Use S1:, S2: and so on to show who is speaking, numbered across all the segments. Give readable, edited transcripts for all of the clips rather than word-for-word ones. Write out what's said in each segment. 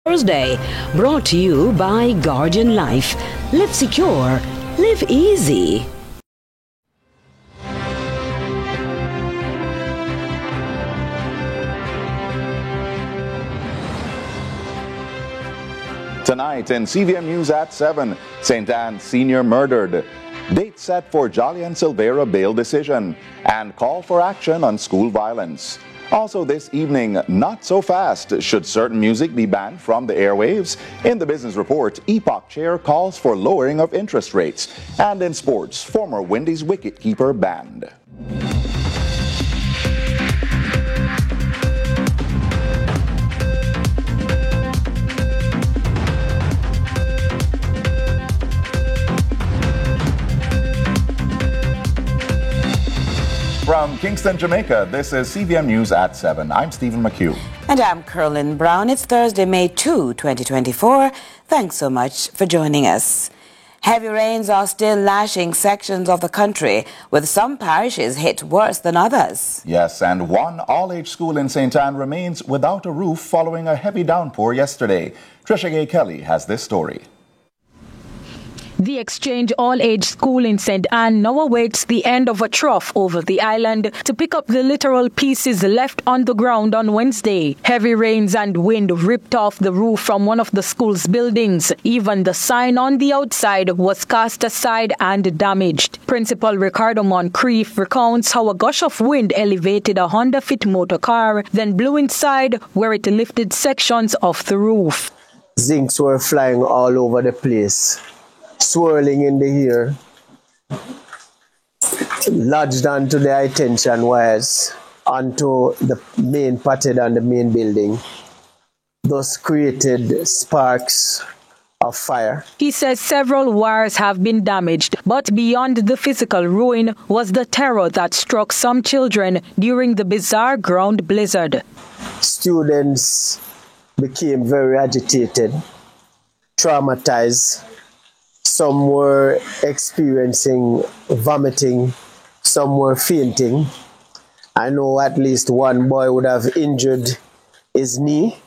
S1: Thursday, brought to you by Guardian Life. Live secure, live easy.
S2: Tonight in CVM News at 7, St. Anne Senior murdered. Date set for Jolly and Silvera bail decision and call for action on school violence. Also this evening, not so fast. Should certain music be banned from the airwaves? In the business report, Epoch Chair calls for lowering of interest rates. And in sports, former Wendy's wicketkeeper banned. From Kingston, Jamaica, this is CVM News at 7. I'm Stephen McHugh.
S3: And I'm Carolyn Brown. It's Thursday, May 2, 2024. Thanks so much for joining us. Heavy rains are still lashing sections of the country, with some parishes hit worse than others.
S2: Yes, and one all-age school in St. Anne remains without a roof following a heavy downpour yesterday. Trisha Gay Kelly has this story.
S4: The Exchange All-Age School in St. Anne now awaits the end of a trough over the island to pick up the literal pieces left on the ground on Wednesday. Heavy rains and wind ripped off the roof from one of the school's buildings. Even the sign on the outside was cast aside and damaged. Principal Ricardo Moncrief recounts how a gush of wind elevated a Honda Fit motor car, then blew inside where it lifted sections of the roof.
S5: Zincs were flying all over the place, swirling in the air, lodged onto the high tension wires onto the main patio and the main building, thus created sparks of fire.
S4: He says several wires have been damaged, but beyond the physical ruin was the terror that struck some children during the bizarre ground blizzard.
S5: Students became very agitated, traumatized. Some were experiencing vomiting, some were fainting. I know at least one boy would have injured his knee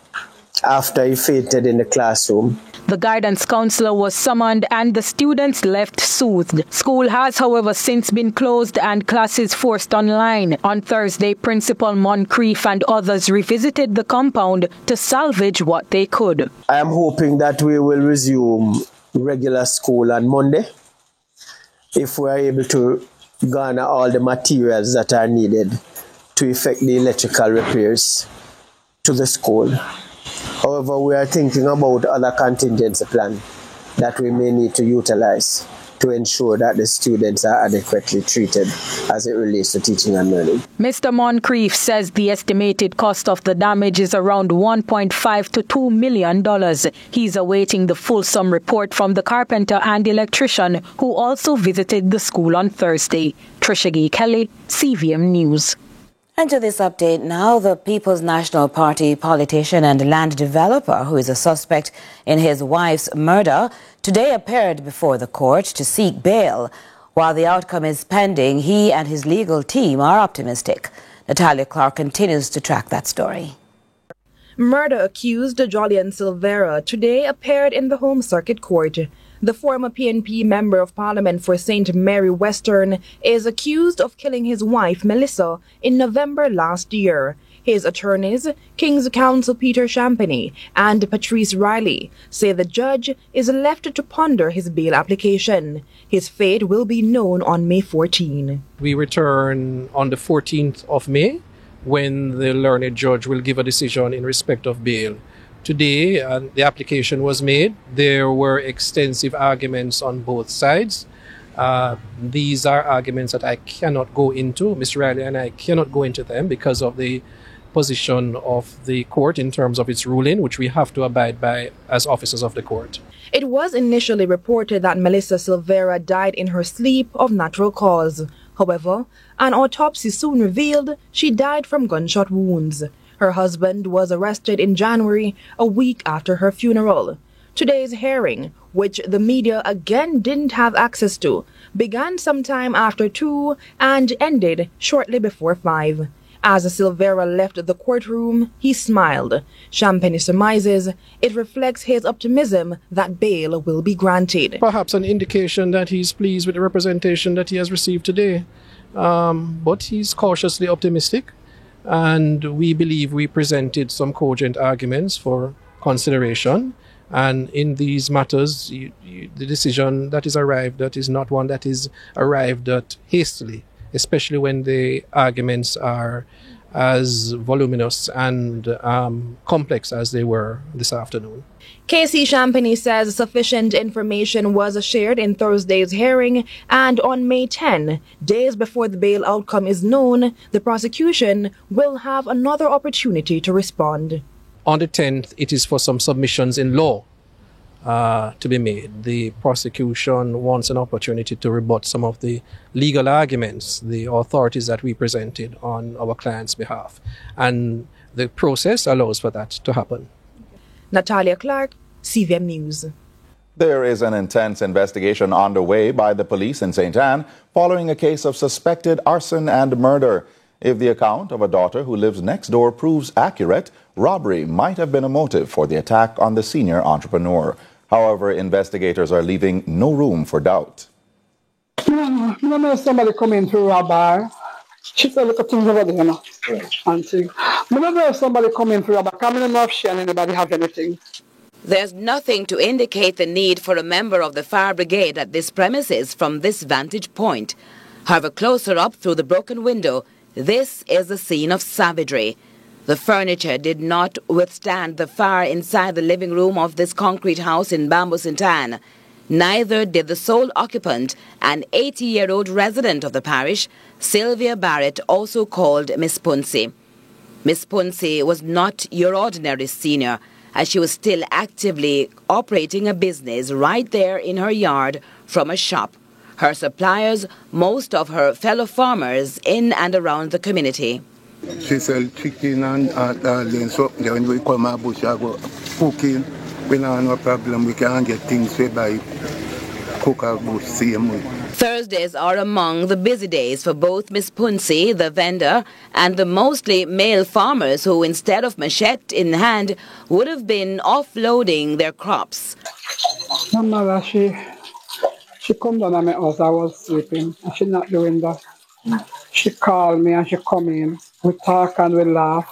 S5: after he fainted in the classroom.
S4: The guidance counselor was summoned and the students left soothed. School has, however, since been closed and classes forced online. On Thursday, Principal Moncrief and others revisited the compound to salvage what they could.
S5: I am hoping that we will resume regular school on Monday if we are able to garner all the materials that are needed to effect the electrical repairs to the school. However, we are thinking about other contingency plans that we may need to utilize to ensure that the students are adequately treated as it relates to teaching and learning.
S4: Mr. Moncrief says the estimated cost of the damage is around $1.5 to $2 million. He's awaiting the fulsome report from the carpenter and electrician who also visited the school on Thursday. Trisha Gay Kelly, CVM News.
S3: And to this update now, the People's National Party politician and land developer who is a suspect in his wife's murder today appeared before the court to seek bail. While the outcome is pending, he and his legal team are optimistic. Natalia Clark continues to track that story.
S6: Murder accused Jolly and Silvera today appeared in the Home Circuit Court. The former PNP Member of Parliament for St. Mary Western is accused of killing his wife, Melissa, in November last year. His attorneys, King's Counsel Peter Champagny and Patrice Riley, say the judge is left to ponder his bail application. His fate will be known on May 14.
S7: We return on the 14th of May when the learned judge will give a decision in respect of bail. Today, the application was made. There were extensive arguments on both sides. These are arguments that I cannot go into. Mr. Riley and I cannot go into them because of the position of the court in terms of its ruling, which we have to abide by as officers of the court.
S6: It was initially reported that Melissa Silvera died in her sleep of natural cause. However, an autopsy soon revealed she died from gunshot wounds. Her husband was arrested in January, a week after her funeral. Today's hearing, which the media again didn't have access to, began sometime after 2 and ended shortly before 5. As Silvera left the courtroom, he smiled. Champagny surmises it reflects his optimism that bail will be granted.
S7: Perhaps an indication that he's pleased with the representation that he has received today. But he's cautiously optimistic, and we believe we presented some cogent arguments for consideration. And in these matters, the decision that is arrived at is not one that is arrived at hastily, especially when the arguments are as voluminous and complex as they were this afternoon.
S6: KC Champagny says sufficient information was shared in Thursday's hearing, and on May 10, days before the bail outcome is known, the prosecution will have another opportunity to respond.
S7: On the 10th, it is for some submissions in law to be made. The prosecution wants an opportunity to rebut some of the legal arguments, the authorities that we presented on our client's behalf. And the process allows for that to happen.
S6: Natalia Clark, CVM News.
S2: There is an intense investigation underway by the police in St. Anne following a case of suspected arson and murder. If the account of a daughter who lives next door proves accurate, robbery might have been a motive for the attack on the senior entrepreneur. However, investigators are leaving no room for doubt.
S8: I know somebody come in through a bar. She said, look at things over there, you know. Auntie. I don't know if somebody come in through a bar. I don't know if she and anybody have anything.
S3: There's nothing to indicate the need for a member of the fire brigade at this premises from this vantage point. However, closer up through the broken window, this is a scene of savagery. The furniture did not withstand the fire inside the living room of this concrete house in Bamboo St. Anne. Neither did the sole occupant, an 80-year-old resident of the parish, Sylvia Barrett, also called Miss Punsey. Miss Punsey was not your ordinary senior, as she was still actively operating a business right there in her yard from a shop. Her suppliers, most of her fellow farmers in and around the community.
S9: She sells chicken and then something there. When we come out bush, I go cooking. We don't have no problem. We can get things we buy, cook our bush same way.
S3: Thursdays are among the busy days for both Miss Punsey, the vendor, and the mostly male farmers who, instead of machete in hand, would have been offloading their crops.
S8: My mother, she come down at my house. I was sleeping, and she not doing that. She called me and she come in. We talk and we laugh.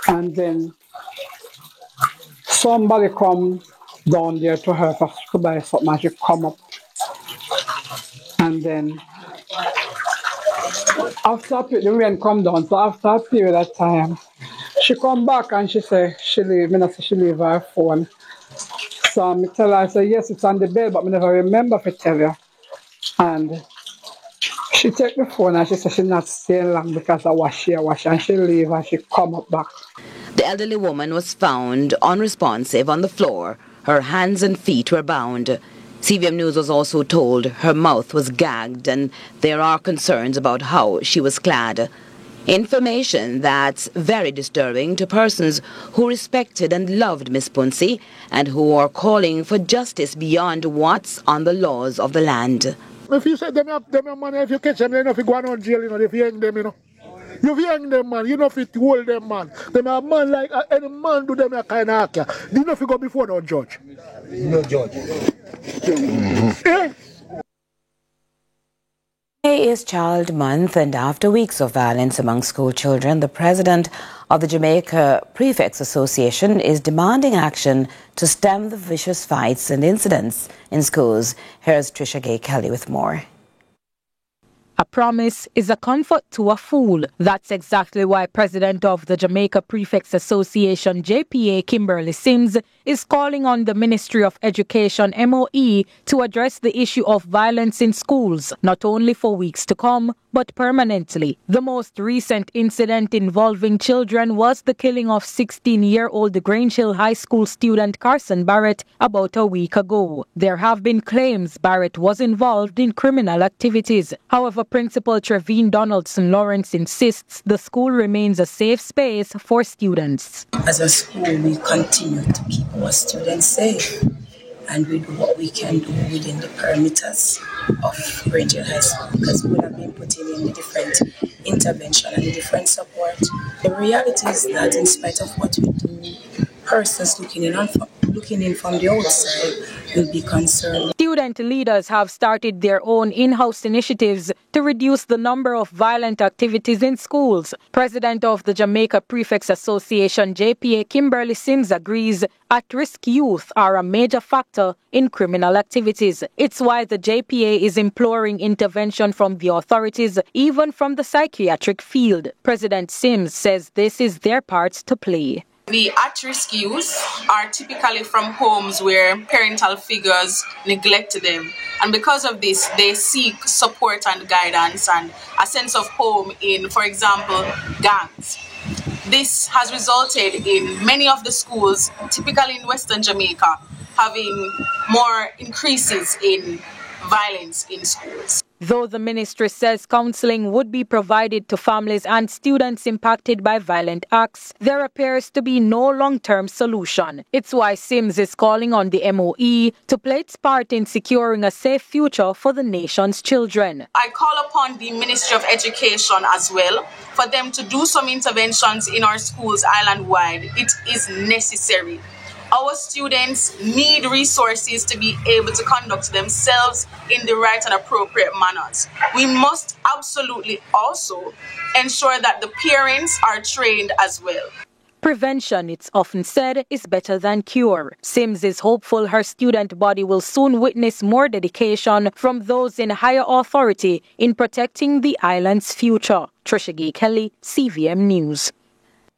S8: And then somebody come down there to her for to buy something and she come up. And then after the rain come down, so after a period of time, she come back and she say she leave. I say she leave her phone. So I tell her, I say, yes, it's on the bed, but I never remember to tell you. And she take the phone and she said she's not staying long because I wash, and she leave and she come up back.
S3: The elderly woman was found unresponsive on the floor. Her hands and feet were bound. CVM News was also told her mouth was gagged and there are concerns about how she was clad. Information that's very disturbing to persons who respected and loved Miss Punsey and who are calling for justice beyond what's on the laws of the land.
S10: If you say them have money, if you catch them, they know if you go on jail, you know, if you hang them, you know. You hang them, man, you know if you hold them, man. Them have man like any man do them a kind of act. Do you know if you go before no judge? No judge.
S3: May is Child Month, and after weeks of violence among school children, the president of the Jamaica Prefects Association is demanding action to stem the vicious fights and incidents in schools. Here's Trisha Gay Kelly with more.
S4: A promise is a comfort to a fool. That's exactly why President of the Jamaica Prefects Association, JPA, Kimberly Sims, is calling on the Ministry of Education, MOE, to address the issue of violence in schools, not only for weeks to come, but permanently. The most recent incident involving children was the killing of 16-year-old Grange Hill High School student Carson Barrett about a week ago. There have been claims Barrett was involved in criminal activities. However, Principal Trevine Donaldson Lawrence insists the school remains a safe space for students.
S11: As a school, we continue to keep our students safe, and we do what we can do within the perimeters of Grange Hill High School, because we have been putting in the different intervention and the different support. The reality is that in spite of what we do, persons looking in from the outside will be concerned.
S4: Student leaders have started their own in-house initiatives to reduce the number of violent activities in schools. President of the Jamaica Prefects Association, JPA, Kimberly Sims, agrees at-risk youth are a major factor in criminal activities. It's why the JPA is imploring intervention from the authorities, even from the psychiatric field. President Sims says this is their part to play.
S12: The at-risk youth are typically from homes where parental figures neglect them. And because of this, they seek support and guidance and a sense of home in, for example, gangs. This has resulted in many of the schools, typically in Western Jamaica, having more increases in violence in schools.
S4: Though the ministry says counseling would be provided to families and students impacted by violent acts, there appears to be no long-term solution. It's why Sims is calling on the MOE to play its part in securing a safe future for the nation's children.
S12: I call upon the Ministry of Education as well for them to do some interventions in our schools island-wide. It is necessary. Our students need resources to be able to conduct themselves in the right and appropriate manners. We must absolutely also ensure that the parents are trained as well.
S4: Prevention, it's often said, is better than cure. Sims is hopeful her student body will soon witness more dedication from those in higher authority in protecting the island's future. Trisha Gay Kelly, CVM News.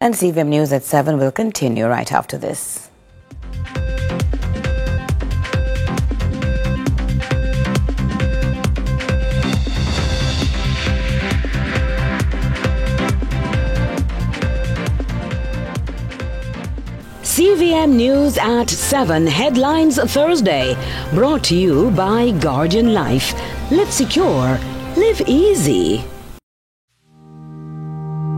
S3: And CVM News at 7 will continue right after this.
S1: CVM News at 7 Headlines Thursday, brought to you by Guardian Life. Live secure, live easy.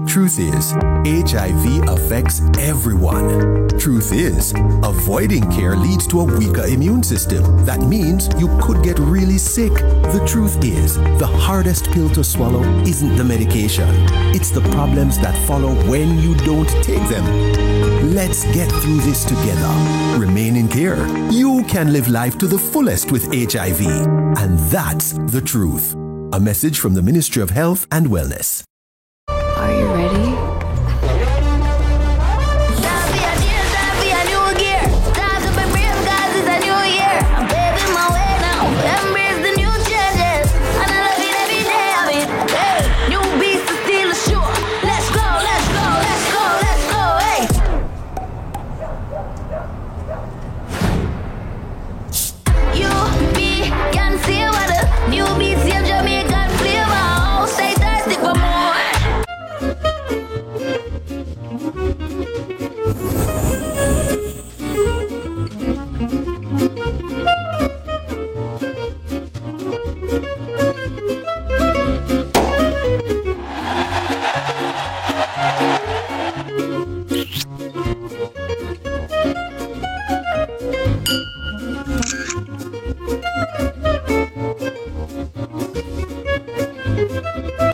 S13: Truth is, HIV affects everyone. Truth is, avoiding care leads to a weaker immune system. That means you could get really sick. The truth is, the hardest pill to swallow isn't the medication. It's the problems that follow when you don't take them. Let's get through this together. Remain in care. You can live life to the fullest with HIV. And that's the truth. A message from the Ministry of Health and Wellness.
S3: Are you ready?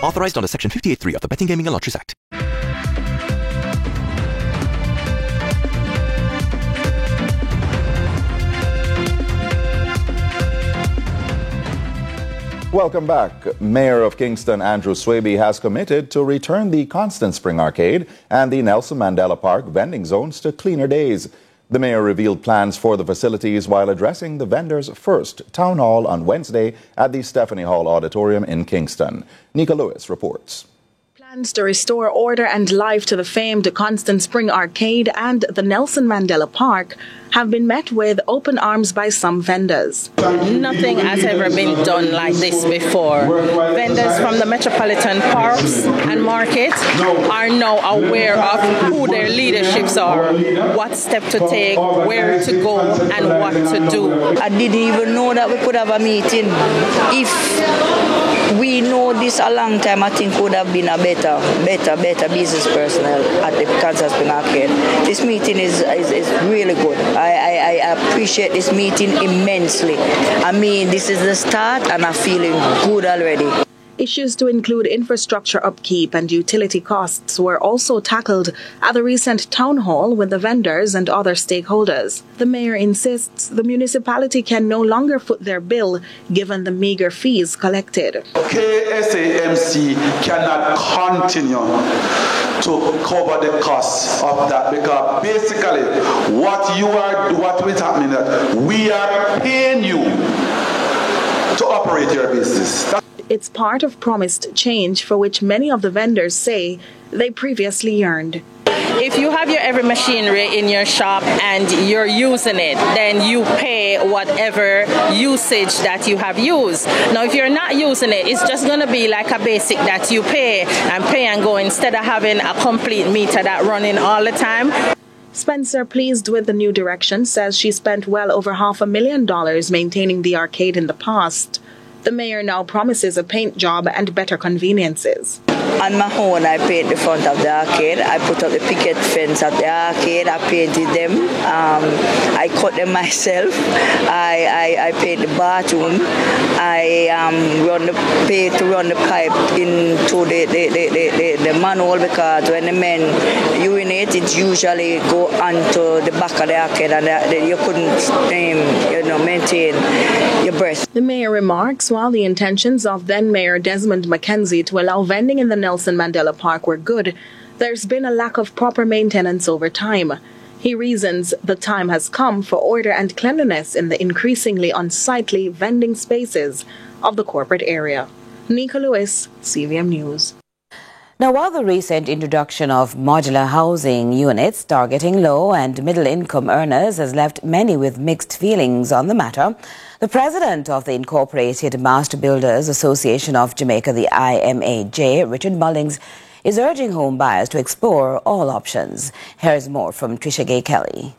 S14: Authorized under Section 58.3 of the Betting, Gaming and Lotteries Act.
S2: Welcome back. Mayor of Kingston, Andrew Swaby, has committed to return the Constant Spring Arcade and the Nelson Mandela Park vending zones to cleaner days. The mayor revealed plans for the facilities while addressing the vendors' first town hall on Wednesday at the Stephanie Hall Auditorium in Kingston. Nika Lewis reports.
S15: Plans to restore order and life to the famed Constant Spring Arcade and the Nelson Mandela Park have been met with open arms by some vendors.
S16: Nothing has ever been done like this before. Vendors from the Metropolitan Parks and Market are now aware of who their leaderships are, what step to take, where to go, and what to do.
S17: I didn't even know that we could have a meeting. If we know this a long time, I think would have been a better business personnel at the Constant Spring Arcade. This meeting is really good. I appreciate this meeting immensely. I mean, this is the start and I'm feeling good already.
S15: Issues to include infrastructure upkeep and utility costs were also tackled at the recent town hall with the vendors and other stakeholders. The mayor insists the municipality can no longer foot their bill given the meager fees collected.
S18: KSAMC cannot continue to cover the costs of that because basically what is happening that we are paying you to operate your business.
S15: It's part of promised change for which many of the vendors say they previously yearned.
S16: If you have your every machinery in your shop and you're using it, then you pay whatever usage that you have used. Now, if you're not using it, it's just going to be like a basic that you pay and go instead of having a complete meter that running all the time.
S15: Spencer, pleased with the new direction, says she spent well over $500,000 maintaining the arcade in the past. The mayor now promises a paint job and better conveniences.
S17: On my own, I painted the front of the arcade. I put up the picket fence at the arcade. I painted them. I cut them myself. I painted the bathroom. I paid to run the pipe into the manhole because when the men urinate, it usually go onto the back of the arcade and you couldn't maintain your breath.
S15: The mayor remarks while the intentions of then Mayor Desmond McKenzie to allow vending in the Nelson Mandela Park were good, there's been a lack of proper maintenance over time. He reasons the time has come for order and cleanliness in the increasingly unsightly vending spaces of the corporate area. Nika Lewis, CVM News.
S3: Now, while the recent introduction of modular housing units targeting low and middle-income earners has left many with mixed feelings on the matter, the president of the Incorporated Master Builders Association of Jamaica, the IMAJ, Richard Mullings, is urging home buyers to explore all options. Here's more from Trisha Gay Kelly.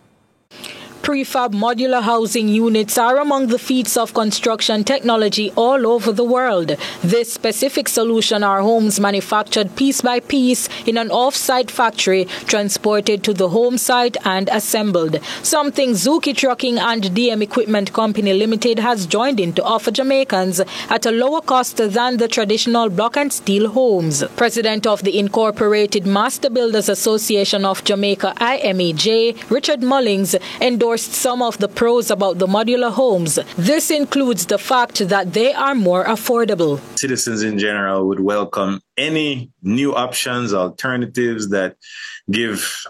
S4: Prefab modular housing units are among the feats of construction technology all over the world. This specific solution are homes manufactured piece by piece in an off-site factory, transported to the home site and assembled. Something Zuki Trucking and DM Equipment Company Limited has joined in to offer Jamaicans at a lower cost than the traditional block and steel homes. President of the Incorporated Master Builders Association of Jamaica, IMAJ, Richard Mullings, endorsed some of the pros about the modular homes. This includes the fact that they are more affordable.
S19: Citizens in general would welcome any new options, alternatives that give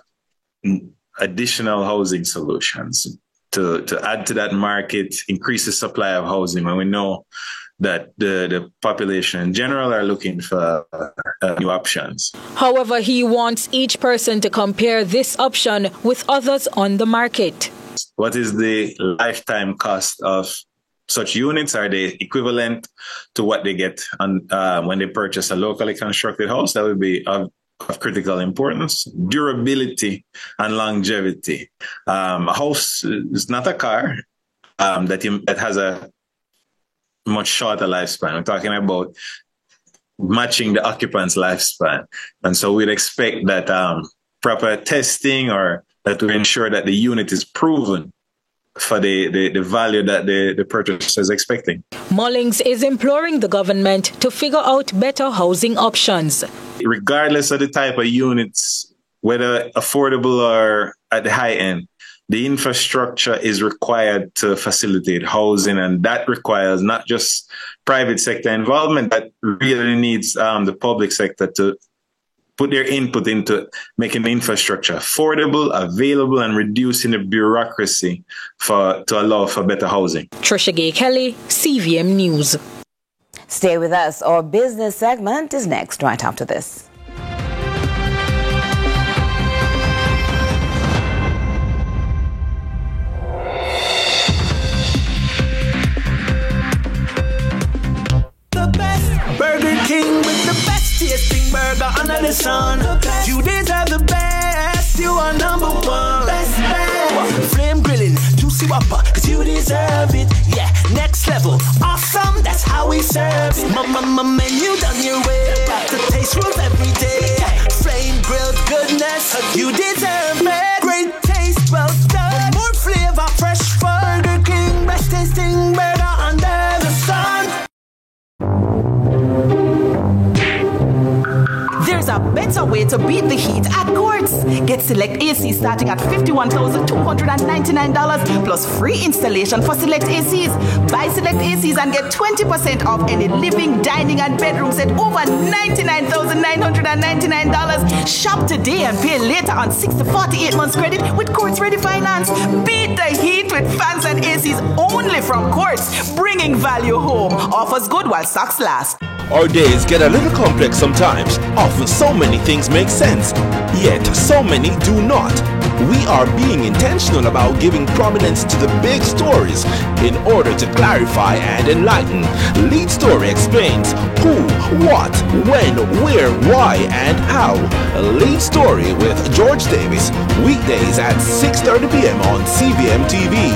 S19: additional housing solutions to add to that market, increase the supply of housing when we know that the population in general are looking for new options.
S4: However, he wants each person to compare this option with others on the market.
S19: What is the lifetime cost of such units? Are they equivalent to what they get when they purchase a locally constructed house? That would be of critical importance. Durability and longevity. A house is not a car that has a much shorter lifespan. We're talking about matching the occupant's lifespan. And so we'd expect that proper testing or that will ensure that the unit is proven for the value that the purchaser is expecting.
S4: Mullings is imploring the government to figure out better housing options.
S19: Regardless of the type of units, whether affordable or at the high end, the infrastructure is required to facilitate housing, and that requires not just private sector involvement, that really needs the public sector to put their input into making the infrastructure affordable, available, and reducing the bureaucracy to allow for better housing.
S4: Trisha Gay Kelly, CVM News.
S3: Stay with us. Our business segment is next, right after this.
S20: The best Burger King with the best tasting burger under the sun. You deserve the best. You are number one. Best. Flame grilling, juicy whopper, cause you deserve it. Yeah, next level, awesome. That's how we serve it. Mama menu done your way. The taste rules every day. Flame grilled goodness, you deserve it. Great taste, well done. More flavor, fresh Burger King, best tasting burger under the sun.
S21: to beat the heat at Quartz. Get Select AC starting at $51,299 plus free installation for Select ACs. Buy Select ACs and get 20% off any living, dining, and bedroom set over $99,999. Shop today and pay later on 6 to 48 months credit with Quartz Ready Finance. Beat the heat with fans and ACs only from Quartz, bringing value home. Offers good while stocks last.
S22: Our days get a little complex sometimes. Often so many things make sense, yet so many do not. We are being intentional about giving prominence to the big stories in order to clarify and enlighten. Lead Story explains who, what, when, where, why, and how. Lead Story with George Davis, weekdays at 6:30 p.m. on CVM TV.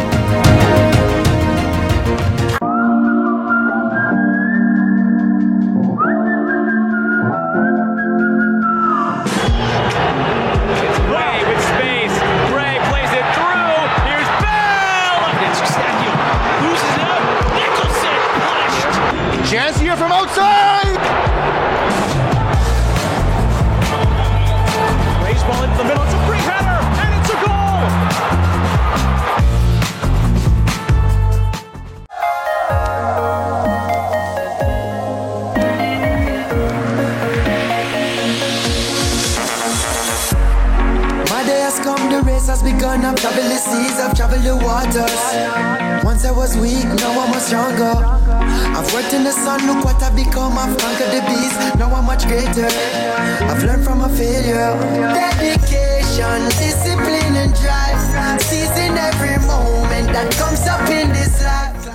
S10: Chance here from outside! Raise ball into the middle, it's a free header, and it's a goal!
S23: My day has come, the race has begun. I've traveled the seas, I've traveled the waters. Once I was weak, now I'm much stronger. I've worked in the sun, look what I've become. I've conquered the beast, now I'm much greater. I've learned from a failure. Dedication, discipline and drive. Seizing every moment that comes up in this life.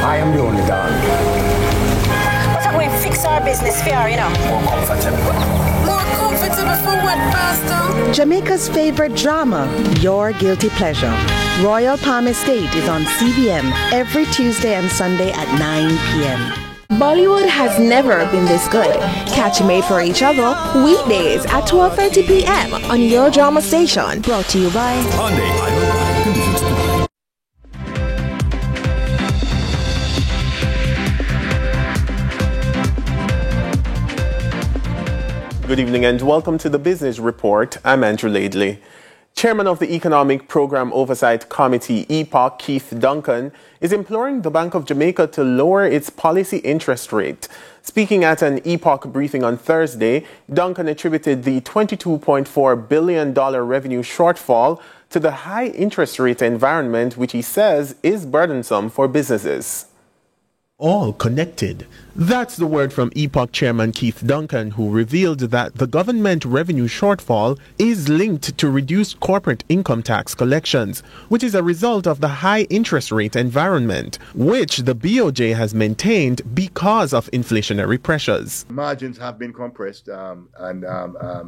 S24: I am the only dog.
S25: But we fix our business fair, you know.
S24: More comfortable.
S25: More comfortable for what, Pastor?
S26: Jamaica's favorite drama, Your Guilty Pleasure. Royal Palm Estate is on CBM every Tuesday and Sunday at 9 p.m.
S27: Bollywood has never been this good. Catch Made for Each Other weekdays at 12:30 p.m. on your drama station. Brought to you by
S13: Hyundai.
S28: Good evening and welcome to the Business Report. I'm Andrew Laidley. Chairman of the Economic Program Oversight Committee, EPOC, Keith Duncan, is imploring the Bank of Jamaica to lower its policy interest rate. Speaking at an EPOC briefing on Thursday, Duncan attributed the $22.4 billion revenue shortfall to the high interest rate environment, which he says is burdensome for businesses. All connected. That's the word from EPOC Chairman Keith Duncan, who revealed that the government revenue shortfall is linked to reduced corporate income tax collections, which is a result of the high interest rate environment, which the BOJ has maintained because of inflationary pressures.
S29: Margins have been compressed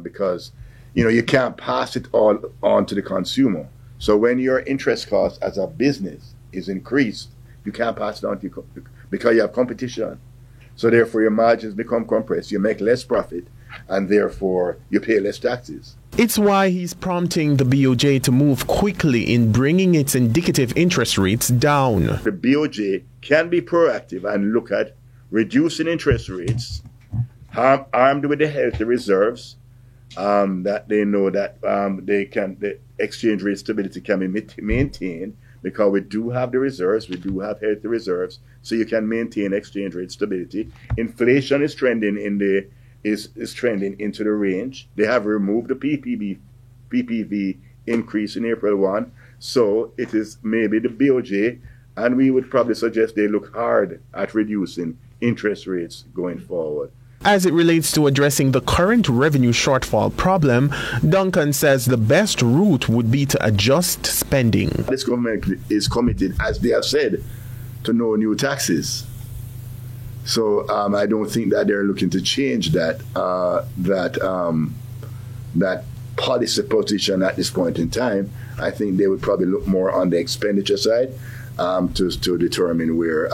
S29: because you can't pass it all on to the consumer. So when your interest cost as a business is increased, you can't pass it on to your because you have competition. So therefore your margins become compressed, you make less profit, and therefore you pay less taxes.
S28: It's why he's prompting the BOJ to move quickly in bringing its indicative interest rates down.
S29: The BOJ can be proactive and look at reducing interest rates, armed with the healthy reserves, that they know that the exchange rate stability can be maintained, because we do have the reserves, we do have healthy reserves, so you can maintain exchange rate stability. Inflation is trending is trending into the range. They have removed the PPV increase in April 1, so it is maybe the BOJ, and we would probably suggest they look hard at reducing interest rates going forward.
S28: As it relates to addressing the current revenue shortfall problem, Duncan says the best route would be to adjust spending.
S29: This government is committed, as they have said, to no new taxes. So I don't think that they're looking to change that policy position at this point in time. I think they would probably look more on the expenditure side to determine where.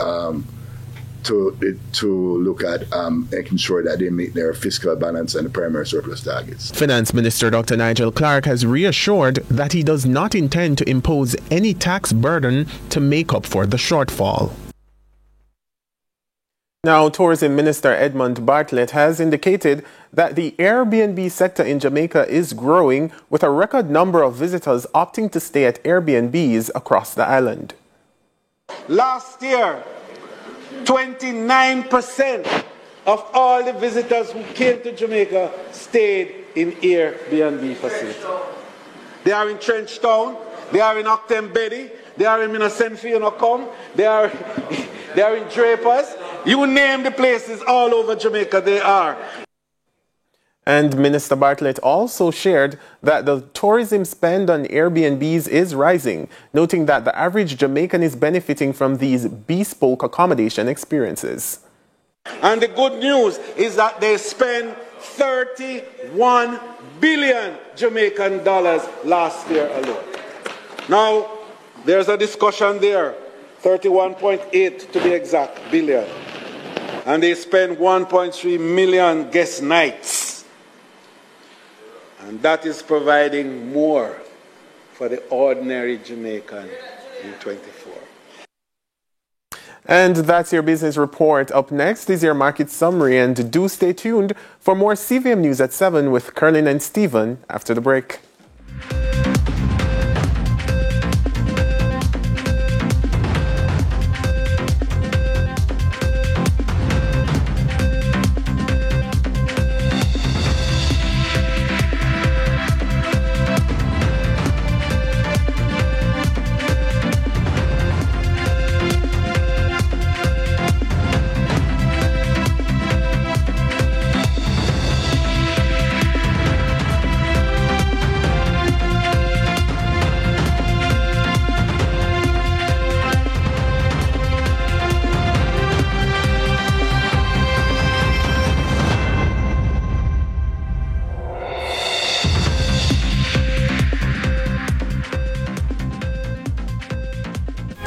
S29: To look at making sure that they meet their fiscal balance and the primary surplus targets.
S28: Finance Minister Dr. Nigel Clark has reassured that he does not intend to impose any tax burden to make up for the shortfall. Now, Tourism Minister Edmund Bartlett has indicated that the Airbnb sector in Jamaica is growing, with a record number of visitors opting to stay at Airbnbs across the island.
S1: Last year, 29% of all the visitors who came to Jamaica stayed in Airbnb facilities. They are in Trenchtown, they are in Octembeddy, they are in Minocene, they are in Drapers. You name the places all over Jamaica, they are.
S28: And Minister Bartlett also shared that the tourism spend on Airbnbs is rising, noting that the average Jamaican is benefiting from these bespoke accommodation experiences.
S1: And the good news is that they spent 31 billion Jamaican dollars last year alone. Now, there's a discussion there, 31.8 to be exact, billion. And they spend 1.3 million guest nights. And that is providing more for the ordinary Jamaican in 24.
S28: And that's your business report. Up next is your market summary, and do stay tuned for more CVM News at 7 with Kerlin and Stephen after the break.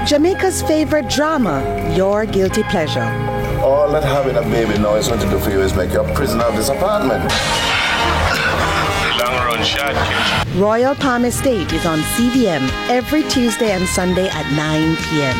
S26: Jamaica's favorite drama, Your Guilty Pleasure.
S5: All that having a baby now is going to do for you is make you a prisoner of this apartment.
S6: Long run shot, kid.
S26: Royal Palm Estate is on CVM every Tuesday and Sunday at 9 p.m.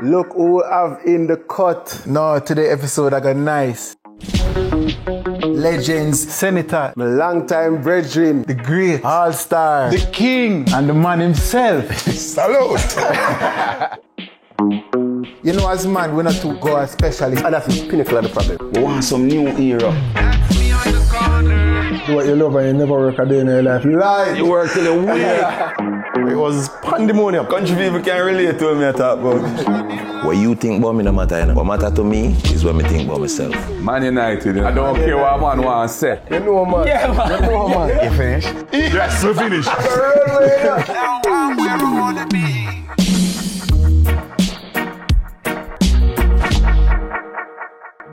S7: Look who we have in the cut. No, today episode I got nice. Legends, Senator, my longtime brethren, the great, all-star, the king, and the man himself. Salute! You know, as man, we're not too go as specialists, and that's the pinnacle of the problem. We want some new era. Do what you love and you never work a day in your life. You lie. You work till you win. It was pandemonium. Country people can relate to me. I talk about.
S8: What you think about me no matter. You know. What matter to me is what I think about myself.
S7: Man United. I don't care what man wants to say. You know, man. Yeah, man. You know, man. You finished? Yes, we finished.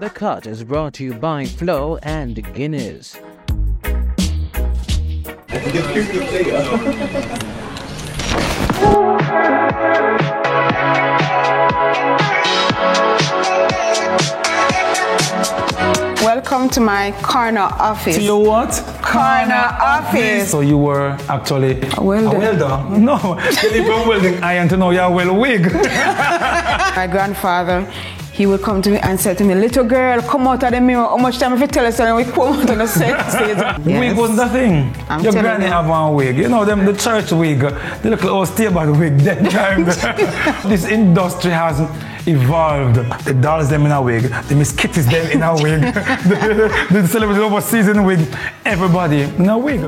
S9: The Cut is brought to you by Flow and Guinness.
S11: Welcome to my corner office.
S12: To your what?
S11: Corner office.
S12: So you were actually
S11: a welder?
S12: No, you from welding iron to know you're well wig.
S11: My grandfather, he would come to me and say to me, little girl, come out of the mirror. How much time if you tell us and we come out on the set stage?
S12: Yes. Wig wasn't the thing. Your granny have one wig. You know them, the church wig, the little old stable wig, that time. This industry has evolved. The dolls them in a wig, the Miss Kitties them in a wig, the celebrities overseas in a wig, everybody in a wig.